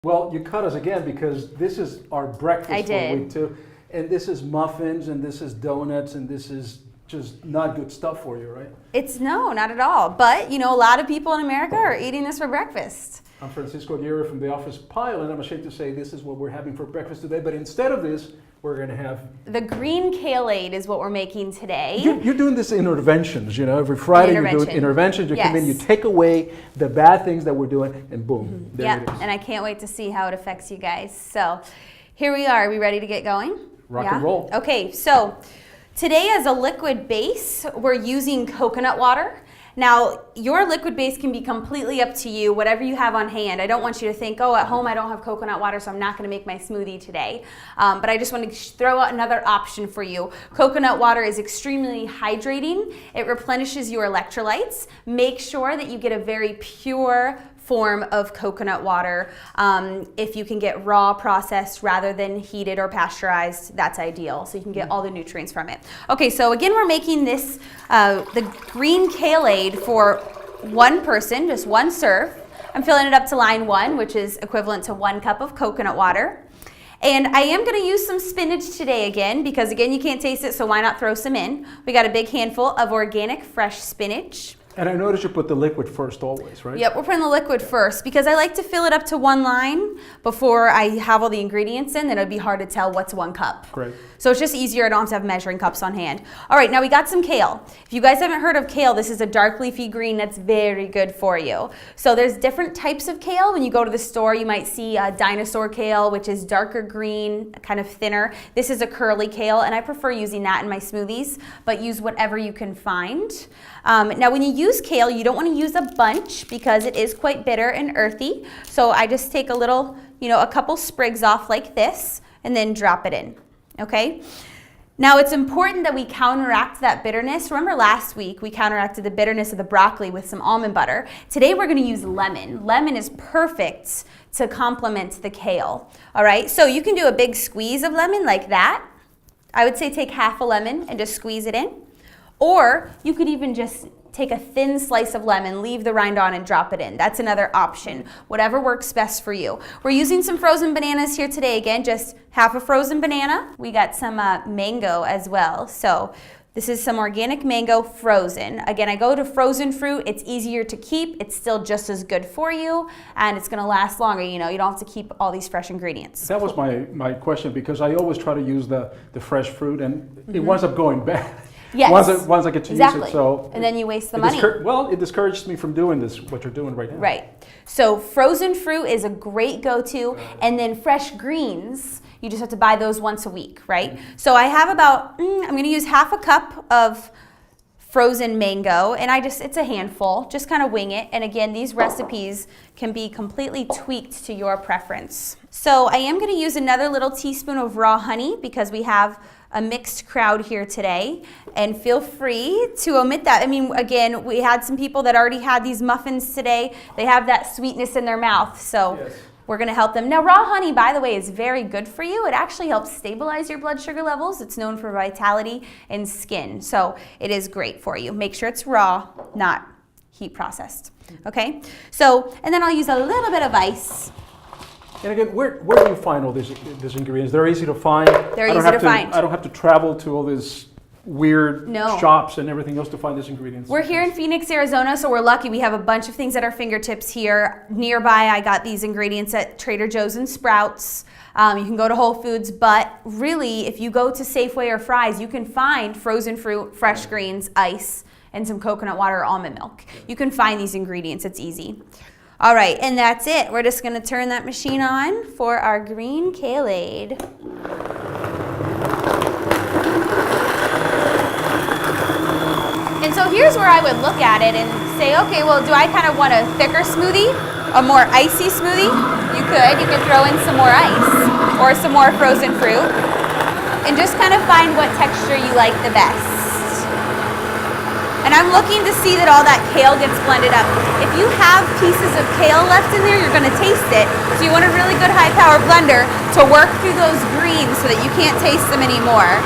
Well, you cut us again because this is our breakfast for week 2. And this is muffins, and this is donuts, and this is just not good stuff for you, right? No, not at all. But, you know, a lot of people in America are eating this for breakfast. I'm Francisco Aguirre from The Office Pile, and I'm ashamed to say this is what we're having for breakfast today. But instead of this, we're going to have... The green Kale-Aid is what we're making today. You're doing this interventions, you know. Every Friday you're doing interventions. You come in, you take away the bad things that we're doing, and boom, there it is. And I can't wait to see how it affects you guys. So here we are. Are we ready to get going? Rock and roll. Okay, so today as a liquid base, we're using coconut water. Now, your liquid base can be completely up to you, whatever you have on hand. I don't want you to think, oh, at home I don't have coconut water, so I'm not going to make my smoothie today. But I just want to throw out another option for you. Coconut water is extremely hydrating. It replenishes your electrolytes. Make sure that you get a very pure form of coconut water. If you can get raw processed rather than heated or pasteurized, that's ideal. So you can get all the nutrients from it. Okay, so again, we're making this, the green Kale-Aid for one person, just one serve. I'm filling it up to line 1, which is equivalent to 1 cup of coconut water. And I am going to use some spinach today again, because again, you can't taste it, so why not throw some in? We got a big handful of organic fresh spinach. And I noticed you put the liquid first always, right? Yep, we're putting the liquid first because I like to fill it up to 1 line before I have all the ingredients in, then it'd be hard to tell what's 1 cup. Great. So it's just easier, I don't have to have measuring cups on hand. All right, now we got some kale. If you guys haven't heard of kale, this is a dark leafy green that's very good for you. So there's different types of kale. When you go to the store, you might see a dinosaur kale, which is darker green, kind of thinner. This is a curly kale, and I prefer using that in my smoothies, but use whatever you can find. Now when you use kale, you don't want to use a bunch because it is quite bitter and earthy. So I just take a little, a couple sprigs off like this and then drop it in, okay? Now it's important that we counteract that bitterness. Remember last week we counteracted the bitterness of the broccoli with some almond butter. Today we're going to use lemon. Lemon is perfect to complement the kale, all right? So you can do a big squeeze of lemon like that. I would say take half a lemon and just squeeze it in. Or you could even just take a thin slice of lemon, leave the rind on, and drop it in. That's another option. Whatever works best for you. We're using some frozen bananas here today. Again, just half a frozen banana. We got some mango as well. So this is some organic mango frozen. Again, I go to frozen fruit. It's easier to keep. It's still just as good for you, and it's going to last longer. You don't have to keep all these fresh ingredients. That was my question, because I always try to use the fresh fruit, and it winds up going bad. Yes. Once I get to use it, so and then you waste the money. It discourages me from doing this, what you're doing right now. Right. So frozen fruit is a great go-to, and then fresh greens, you just have to buy those once a week, right? So I have about, I'm going to use half a cup of frozen mango, and it's a handful, just kind of wing it. And again, these recipes can be completely tweaked to your preference. So I am going to use another little teaspoon of raw honey because we have a mixed crowd here today, and feel free to omit that. I mean, again, we had some people that already had these muffins today. They have that sweetness in their mouth, so yes, we're gonna help them. Now, raw honey, by the way, is very good for you. It actually helps stabilize your blood sugar levels. It's known for vitality and skin, so it is great for you. Make sure it's raw, not heat processed, okay? So, and then I'll use a little bit of ice. And again, where do you find all these ingredients? They're easy to find. They're easy to find. I don't have to travel to all these weird shops and everything else to find these ingredients. We're here in Phoenix, Arizona, so we're lucky. We have a bunch of things at our fingertips here. Nearby, I got these ingredients at Trader Joe's and Sprouts. You can go to Whole Foods, but really, if you go to Safeway or Fry's, you can find frozen fruit, fresh greens, ice, and some coconut water or almond milk. You can find these ingredients. It's easy. All right, and that's it. We're just gonna turn that machine on for our green Kale-Aid. And so here's where I would look at it and say, okay, well, do I kind of want a thicker smoothie, a more icy smoothie? You could throw in some more ice or some more frozen fruit and just kind of find what texture you like the best. And I'm looking to see that all that kale gets blended up. If you have pieces of kale left in there, you're going to taste it. So you want a really good high-power blender to work through those greens so that you can't taste them anymore.